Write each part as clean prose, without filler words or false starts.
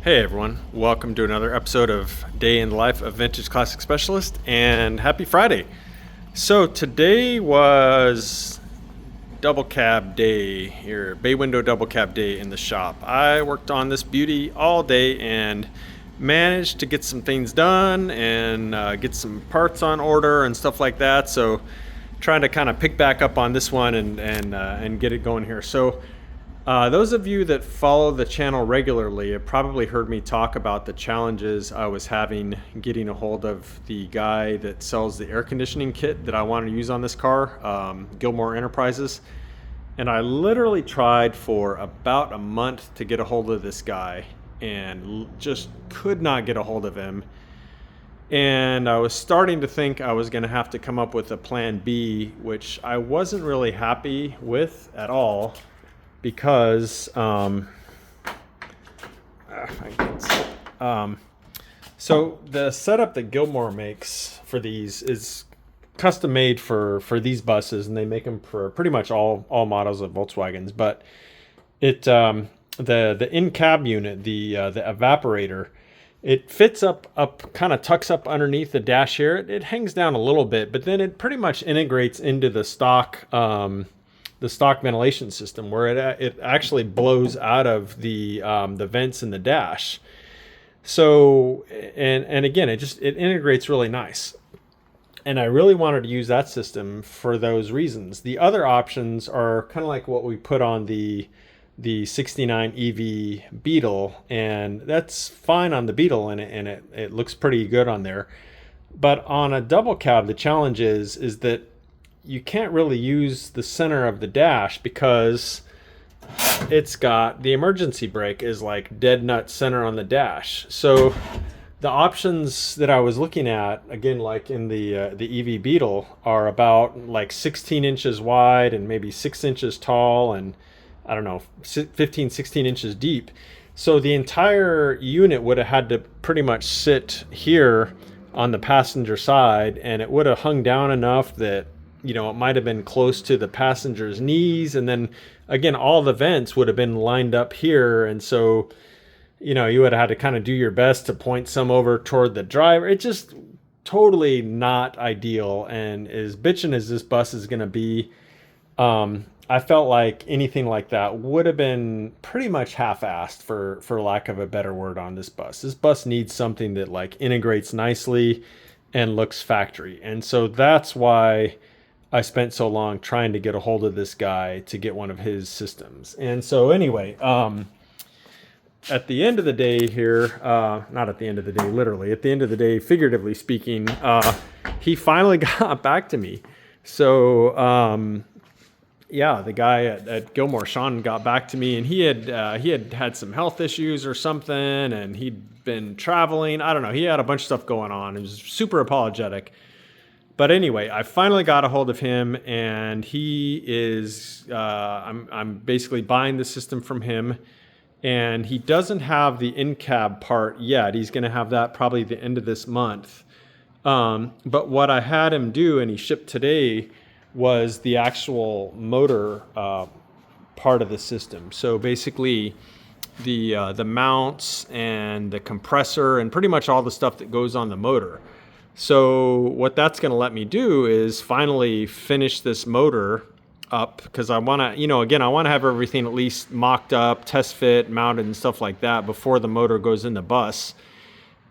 Hey everyone, welcome to another episode of Day in the Life of Vintage Classic Specialist, and happy Friday. So today was double cab day here, bay window double cab day in the shop. I worked on this beauty all day and managed to get some things done and get some parts on order and stuff like that. So trying to kind of pick back up on this one and get it going here. So those of you that follow the channel regularly have probably heard me talk about the challenges I was having getting a hold of the guy that sells the air conditioning kit that I want to use on this car, Gilmore Enterprises. And I literally tried for about a month to get a hold of this guy and just could not get a hold of him. And I was starting to think I was going to have to come up with a plan B, which I wasn't really happy with at all. Because so the setup that Gilmore makes for these is custom made for these buses, and they make them for pretty much all models of Volkswagens. But it the in-cab unit, the evaporator, it fits up kind of tucks up underneath the dash here. It hangs down a little bit, but then it pretty much integrates into the stock ventilation system, where it actually blows out of the vents in the dash. So and again, it integrates really nice. And I really wanted to use that system for those reasons. The other options are kind of like what we put on the 69 EV Beetle, and that's fine on the Beetle, and it looks pretty good on there. But on a double cab, the challenge is that you can't really use the center of the dash because it's got the emergency brake is like dead nut center on the dash. So the options that I was looking at, again, like in the EV Beetle, are about like 16 inches wide and maybe 6 inches tall and I don't know, 15, 16 inches deep. So the entire unit would have had to pretty much sit here on the passenger side, and it would have hung down enough that it might have been close to the passenger's knees. And then again, all the vents would have been lined up here. And so, you would have had to kind of do your best to point some over toward the driver. It's just totally not ideal. And as bitchin' as this bus is going to be, I felt like anything like that would have been pretty much half-assed, for lack of a better word, on this bus. This bus needs something that like integrates nicely and looks factory. And so that's why I spent so long trying to get a hold of this guy to get one of his systems. And so anyway, at the end of the day here, not at the end of the day, literally, at the end of the day, figuratively speaking, he finally got back to me. So, the guy at Gilmore, Sean, got back to me, and he had some health issues or something, and he'd been traveling. I don't know. He had a bunch of stuff going on. He was super apologetic. But anyway, I finally got a hold of him, and he is, I'm basically buying the system from him, and he doesn't have the in-cab part yet. He's going to have that probably the end of this month. But what I had him do, and he shipped today, was the actual motor part of the system. So basically the mounts and the compressor and pretty much all the stuff that goes on the motor. So what that's going to let me do is finally finish this motor up, because I want to, again, I want to have everything at least mocked up, test fit, mounted and stuff like that before the motor goes in the bus.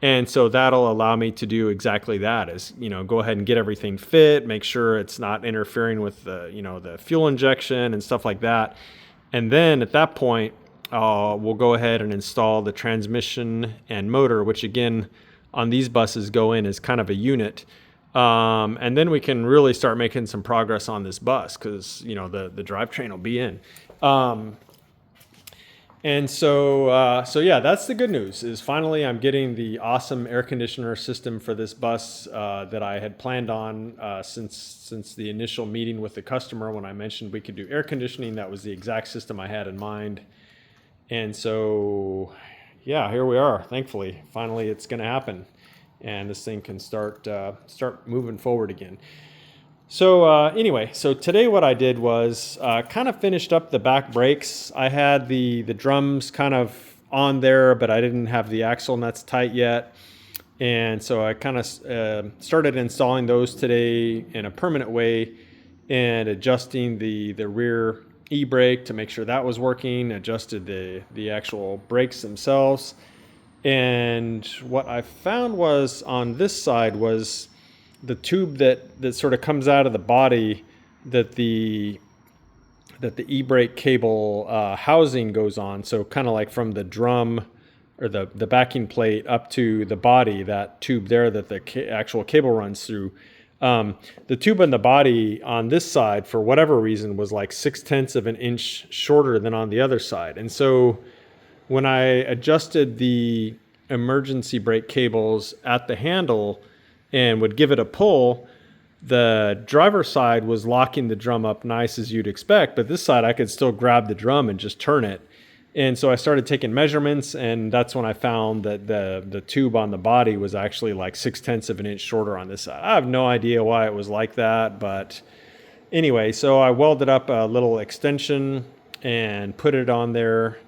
And so that'll allow me to do exactly that, is, go ahead and get everything fit, make sure it's not interfering with the fuel injection and stuff like that. And then at that point, we'll go ahead and install the transmission and motor, which again, on these buses go in as kind of a unit. And then we can really start making some progress on this bus, because, the drivetrain will be in. And so yeah, that's the good news, is finally I'm getting the awesome air conditioner system for this bus that I had planned on since the initial meeting with the customer. When I mentioned we could do air conditioning, that was the exact system I had in mind. And so, yeah, here we are. Thankfully, finally it's going to happen, and this thing can start moving forward again. So anyway, so today what I did was kind of finished up the back brakes. I had the drums kind of on there, but I didn't have the axle nuts tight yet. And so I kind of started installing those today in a permanent way and adjusting the rear e-brake to make sure that was working, adjusted the actual brakes themselves. And what I found was on this side was the tube that sort of comes out of the body that the e-brake cable housing goes on. So kind of like from the drum or the backing plate up to the body, that tube there that the actual cable runs through. The tube in the body on this side, for whatever reason, was like 0.6 of an inch shorter than on the other side. And so when I adjusted the emergency brake cables at the handle and would give it a pull, the driver's side was locking the drum up nice as you'd expect, but this side I could still grab the drum and just turn it. And so I started taking measurements, and that's when I found that the tube on the body was actually like 0.6 of an inch shorter on this side. I have no idea why it was like that, but anyway, so I welded up a little extension and put it on there,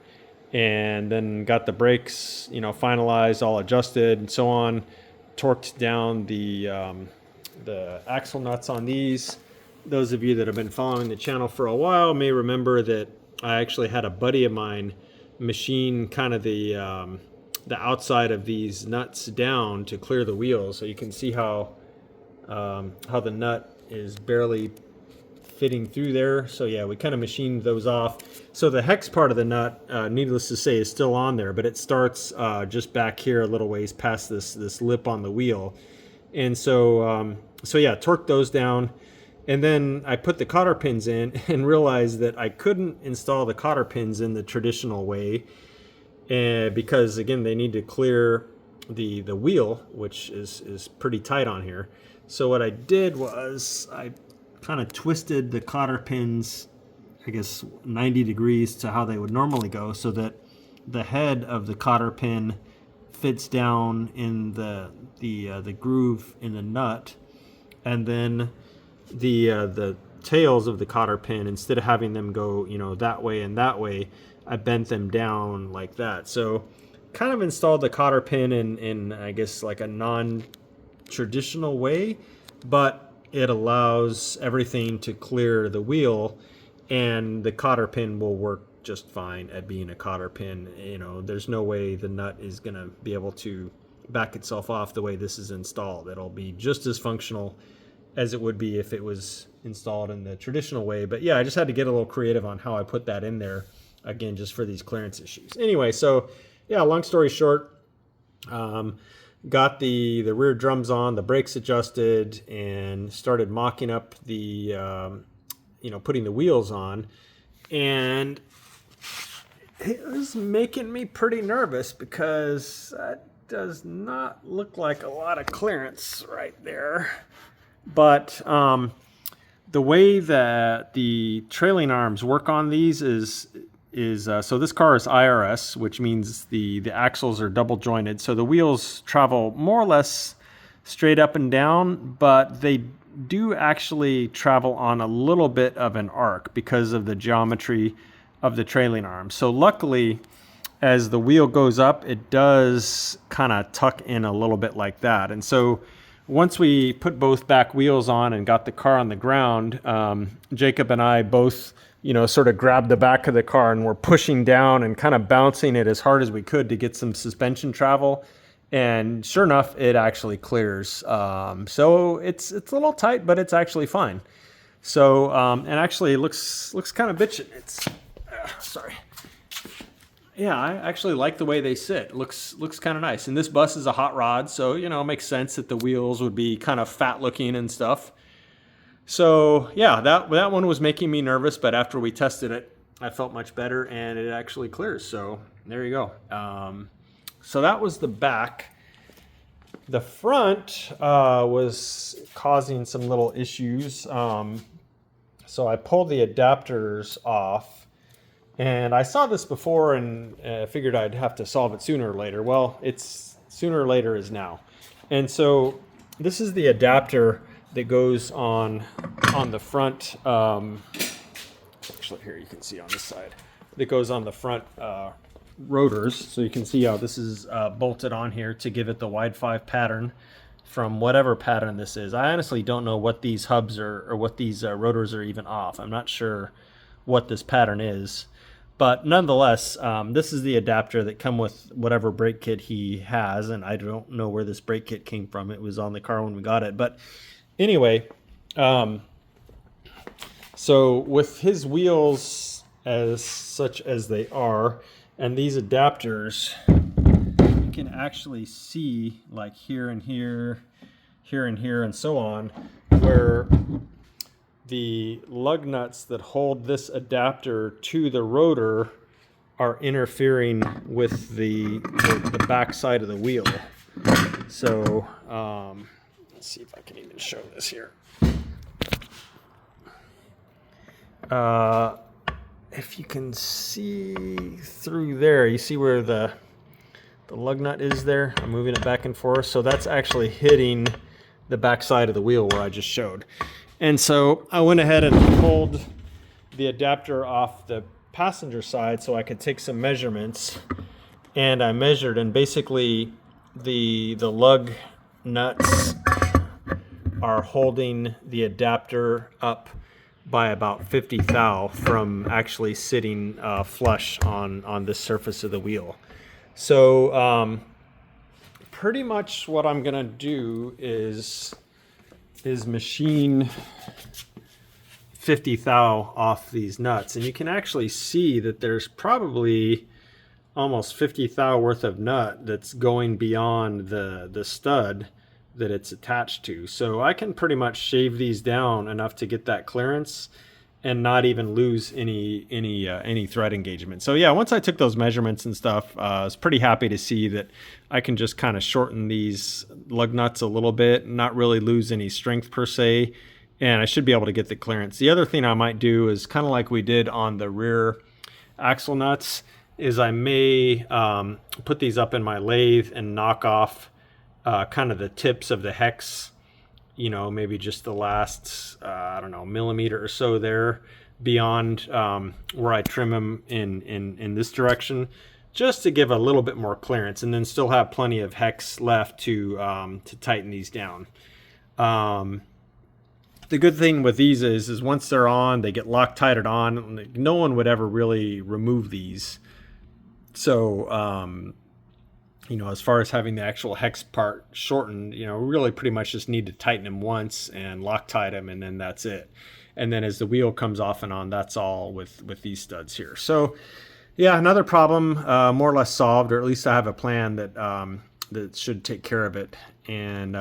and then got the brakes, finalized, all adjusted and so on, torqued down the axle nuts on these. Those of you that have been following the channel for a while may remember that I actually had a buddy of mine machine kind of the outside of these nuts down to clear the wheels. So you can see how the nut is barely fitting through there. So yeah, we kind of machined those off. So the hex part of the nut, needless to say, is still on there, but it starts just back here a little ways past this lip on the wheel. And so yeah, torqued those down. And then I put the cotter pins in and realized that I couldn't install the cotter pins in the traditional way because, again, they need to clear the wheel, which is pretty tight on here. So what I did was I kind of twisted the cotter pins, I guess, 90 degrees to how they would normally go, so that the head of the cotter pin fits down in the groove in the nut, and then the tails of the cotter pin, instead of having them go that way and that way, I bent them down like that. So kind of installed the cotter pin in I guess like a non-traditional way, but it allows everything to clear the wheel, and the cotter pin will work just fine at being a cotter pin. There's no way the nut is gonna be able to back itself off the way this is installed. It'll be just as functional as it would be if it was installed in the traditional way. But yeah, I just had to get a little creative on how I put that in there, again, just for these clearance issues. Anyway, so yeah, long story short, got the rear drums on, the brakes adjusted, and started mocking up the, putting the wheels on. And it was making me pretty nervous because that does not look like a lot of clearance right there. But the way that the trailing arms work on these is so this car is IRS, which means the axles are double jointed. So the wheels travel more or less straight up and down, but they do actually travel on a little bit of an arc because of the geometry of the trailing arms. So luckily, as the wheel goes up, it does kind of tuck in a little bit like that. And so once we put both back wheels on and got the car on the ground, Jacob and I both, sort of grabbed the back of the car and were pushing down and kind of bouncing it as hard as we could to get some suspension travel. And sure enough, it actually clears. So it's a little tight, but it's actually fine. So, and actually it looks kind of bitchin'. Sorry. Yeah, I actually like the way they sit. It looks kind of nice. And this bus is a hot rod, so it makes sense that the wheels would be kind of fat looking and stuff. So yeah, that one was making me nervous, but after we tested it, I felt much better, and it actually clears. So there you go. So that was the back. The front was causing some little issues. So I pulled the adapters off. And I saw this before and figured I'd have to solve it sooner or later. Well, it's sooner or later is now. And so this is the adapter that goes on the front. Actually, here you can see on this side. That goes on the front rotors. So you can see how this is bolted on here to give it the wide 5 pattern from whatever pattern this is. I honestly don't know what these hubs are, or what these rotors are even off. I'm not sure what this pattern is. But nonetheless, this is the adapter that come with whatever brake kit he has, and I don't know where this brake kit came from. It was on the car when we got it. But anyway, so with his wheels as such as they are, and these adapters, you can actually see like here and here, here and here, and so on, where the lug nuts that hold this adapter to the rotor are interfering with the back side of the wheel. So let's see if I can even show this here. If you can see through there, you see where the lug nut is there? I'm moving it back and forth. So that's actually hitting the back side of the wheel where I just showed. And so I went ahead and pulled the adapter off the passenger side so I could take some measurements, and I measured, and basically the lug nuts are holding the adapter up by about 50 thou from actually sitting flush on this surface of the wheel. So pretty much what I'm gonna do is machine 50 thou off these nuts, and you can actually see that there's probably almost 50 thou worth of nut that's going beyond the stud that it's attached to. So I can pretty much shave these down enough to get that clearance and not even lose any thread engagement. So yeah, once I took those measurements and stuff, I was pretty happy to see that I can just kind of shorten these lug nuts a little bit, not really lose any strength per se, and I should be able to get the clearance. The other thing I might do is kind of like we did on the rear axle nuts, is I may put these up in my lathe and knock off kind of the tips of the hex, you know, maybe just the last, I don't know, millimeter or so there beyond where I trim them in this direction, just to give a little bit more clearance, and then still have plenty of hex left to tighten these down. The good thing with these is once they're on, they get Loctited on. No one would ever really remove these. So, you know, as far as having the actual hex part shortened, you know, really pretty much just need to tighten them once and Loctite them, and then that's it. And then as the wheel comes off and on, that's all with these studs here. So yeah, another problem more or less solved, or at least I have a plan that that should take care of it. And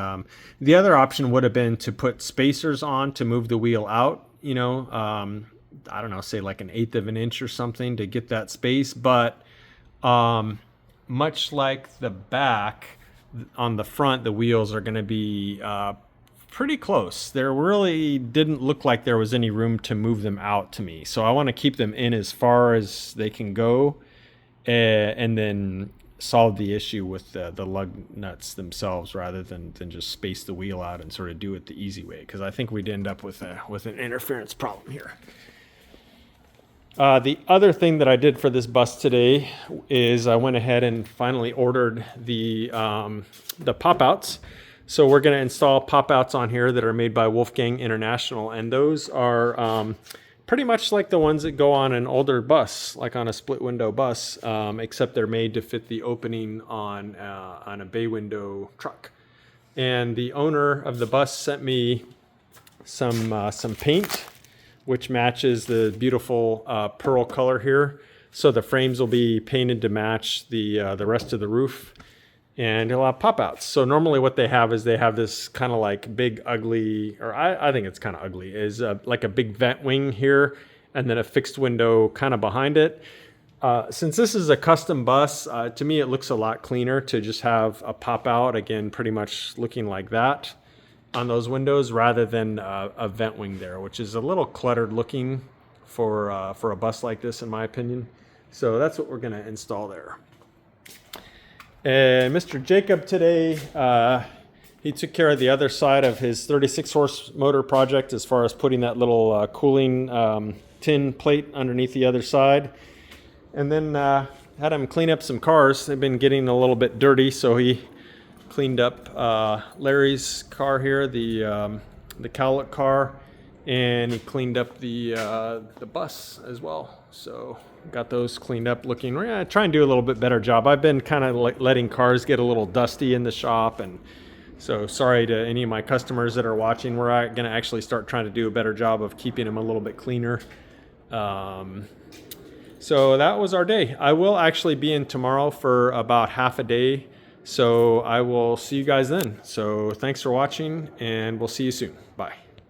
the other option would have been to put spacers on to move the wheel out, you know, I don't know, say like 1/8 of an inch or something to get that space. But much like the back, on the front, the wheels are going to be pretty close. There really didn't look like there was any room to move them out to me. So I want to keep them in as far as they can go, and then solve the issue with the lug nuts themselves, rather than just space the wheel out and sort of do it the easy way, because I think we'd end up with an interference problem here. The other thing that I did for this bus today is I went ahead and finally ordered the pop-outs. So we're going to install pop-outs on here that are made by Wolfgang International, and those are pretty much like the ones that go on an older bus, like on a split window bus, except they're made to fit the opening on a bay window truck. And the owner of the bus sent me some paint, which matches the beautiful pearl color here. So the frames will be painted to match the rest of the roof, and it'll have pop-outs. So normally what they have is they have this kind of like big ugly, or I think it's kind of ugly, is like a big vent wing here, and then a fixed window kind of behind it. Since this is a custom bus, to me it looks a lot cleaner to just have a pop-out, again, pretty much looking like that on those windows, rather than a vent wing there, which is a little cluttered looking for a bus like this, in my opinion. So that's what we're going to install there. And Mr. Jacob today, he took care of the other side of his 36 horse motor project, as far as putting that little cooling tin plate underneath the other side. And then had him clean up some cars. They've been getting a little bit dirty, so he cleaned up Larry's car here, the Cowlick car, and he cleaned up the bus as well. So got those cleaned up, looking. Try and do a little bit better job. I've been kind of letting cars get a little dusty in the shop, and so sorry to any of my customers that are watching. We're going to actually start trying to do a better job of keeping them a little bit cleaner. So that was our day. I will actually be in tomorrow for about half a day. So I will see you guys then. So thanks for watching, and we'll see you soon. Bye.